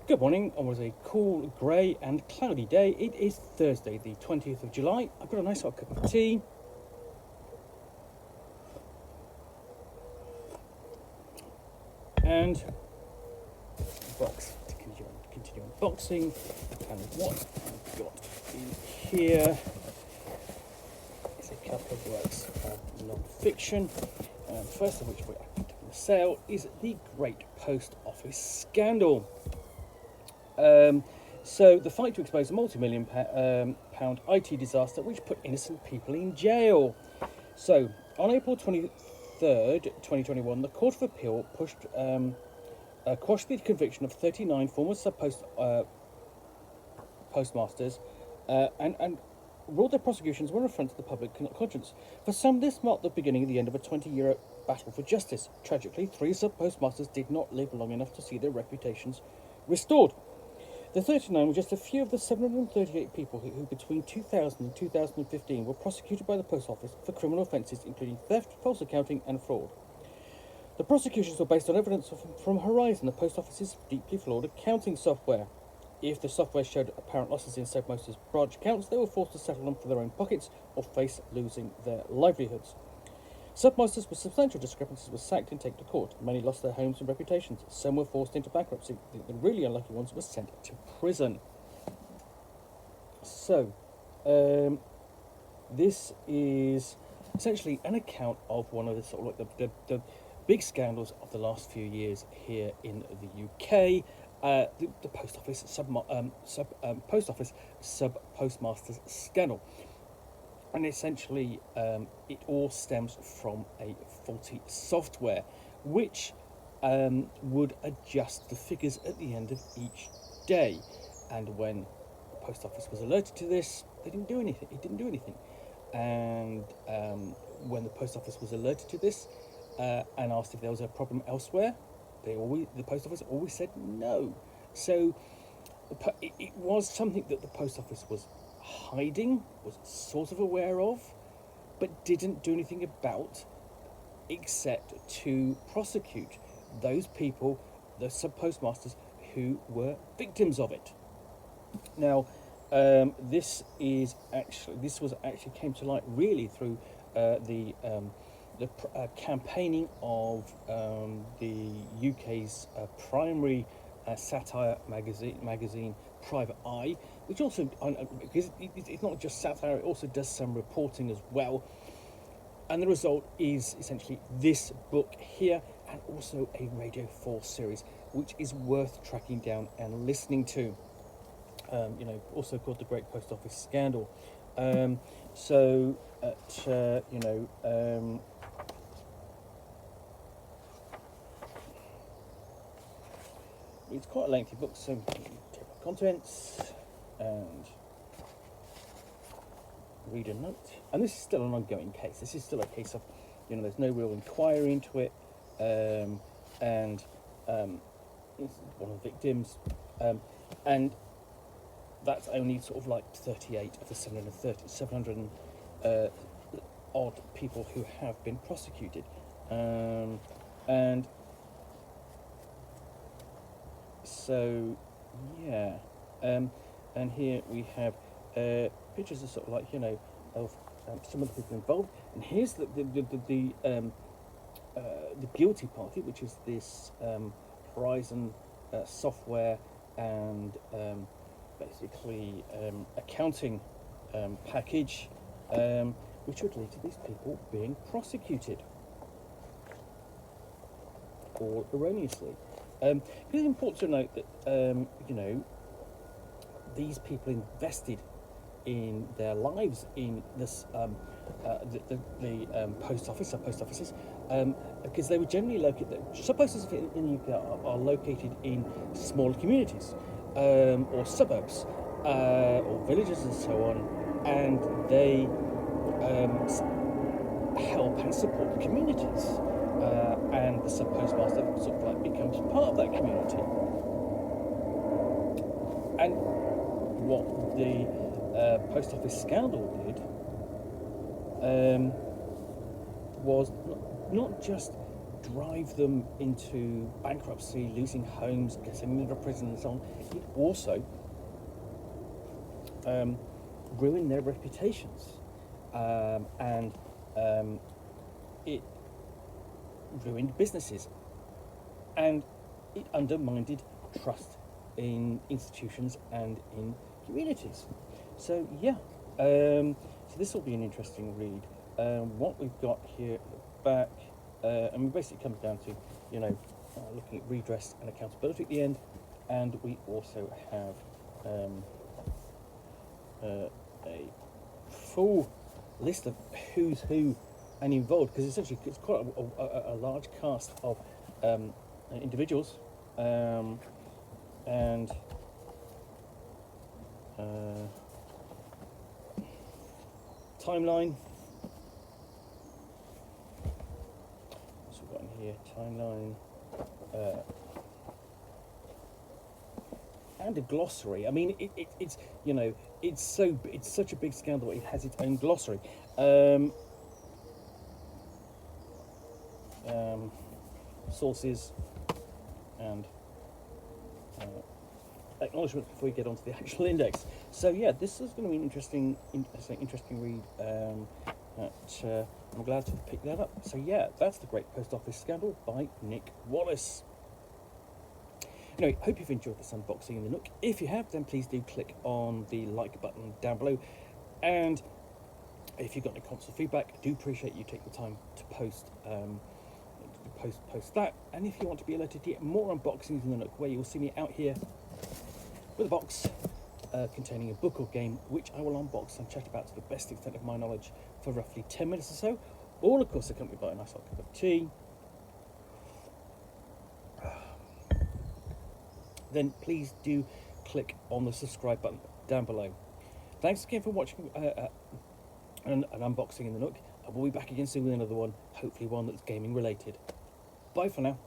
Good morning. It was a cool, grey and cloudy day. It is Thursday, the 20th of July. I've got a nice hot cup of tea. And box to continue unboxing. And what I've got in here is a couple of works of non-fiction. First of which we are putting on sale is The Great Post Office Scandal. So the fight to expose a multi-million pound IT disaster which put innocent people in jail. So on April 23rd, 2021, the Court of Appeal quashed the conviction of 39 former postmasters and ruled their prosecutions were an affront to the public conscience. For some, this marked the beginning of the end of a 20-year battle for justice. Tragically, 3 sub-postmasters did not live long enough to see their reputations restored. The 39 were just a few of the 738 people who between 2000 and 2015 were prosecuted by the Post Office for criminal offences including theft, false accounting and fraud. The prosecutions were based on evidence from Horizon, the Post Office's deeply flawed accounting software. If the software showed apparent losses in most branch accounts, they were forced to settle them for their own pockets or face losing their livelihoods. Submasters with substantial discrepancies were sacked and taken to court. Many lost their homes and reputations. Some were forced into bankruptcy. The really unlucky ones were sent to prison. So, this is essentially an account of one of the sort of like the big scandals of the last few years here in the UK. The post office sub-postmasters scandal. And essentially, it all stems from a faulty software, which would adjust the figures at the end of each day. And when the post office was alerted to this, they didn't do anything. It didn't do anything. And when the post office was alerted to this and asked if there was a problem elsewhere, the post office always said no. So it was something that the post office was hiding, was sort of aware of, but didn't do anything about, except to prosecute those people, the sub-postmasters, who were victims of it. Now, this came to light really through the campaigning of the UK's primary satire magazine, Private Eye, which also, because it's not just satire, it also does some reporting as well. And the result is essentially this book here, and also a Radio 4 series, which is worth tracking down and listening to. Also called The Great Post Office Scandal. It's quite a lengthy book, so table of contents and read a note. And this is still an ongoing case. This is still a case of, there's no real inquiry into it, and it's one of the victims, and that's only sort of like 38 of the 700 odd people who have been prosecuted, and so yeah, and here we have pictures of sort of like of some of the people involved, and here's the guilty party, which is this Horizon software and basically accounting package, which would lead to these people being prosecuted, all erroneously. It's important to note that these people invested in their lives in this the post office, sub-post offices, because they were generally located. Sub-post offices in the UK are located in smaller communities or suburbs or villages and so on, and they help and support the communities. And the sub-postmaster sort of like becomes part of that community. And what the post office scandal did was not just drive them into bankruptcy, losing homes, getting into prison, and so on. It also ruined their reputations, and it ruined businesses, and it undermined trust in institutions and in communities. So yeah, so this will be an interesting read. What we've got here at the back, and it basically comes down to, looking at redress and accountability at the end, and we also have a full list of who's who and involved, because essentially it's quite a large cast of individuals, and timeline. What's we got in here? Timeline. And a glossary. I mean, it's it's such a big scandal. It has its own glossary. Sources and acknowledgements before you get onto the actual index. So yeah, this is going to be an interesting read. That I'm glad to have picked that up. So yeah, that's The Great Post Office Scandal by Nick Wallis. Anyway, hope you've enjoyed this unboxing in the Nook. If you have, then please do click on the like button down below. And if you've got any comments or feedback, I do appreciate you taking the time to post that. And if you want to be alerted to get more unboxings in the Nook, where you'll see me out here with a box containing a book or game, which I will unbox and chat about to the best extent of my knowledge for roughly 10 minutes or so, all of course accompanied by a nice hot cup of tea. Then please do click on the subscribe button down below. Thanks again for watching an unboxing in the Nook. I will be back again soon with another one, hopefully one that's gaming related. Bye for now.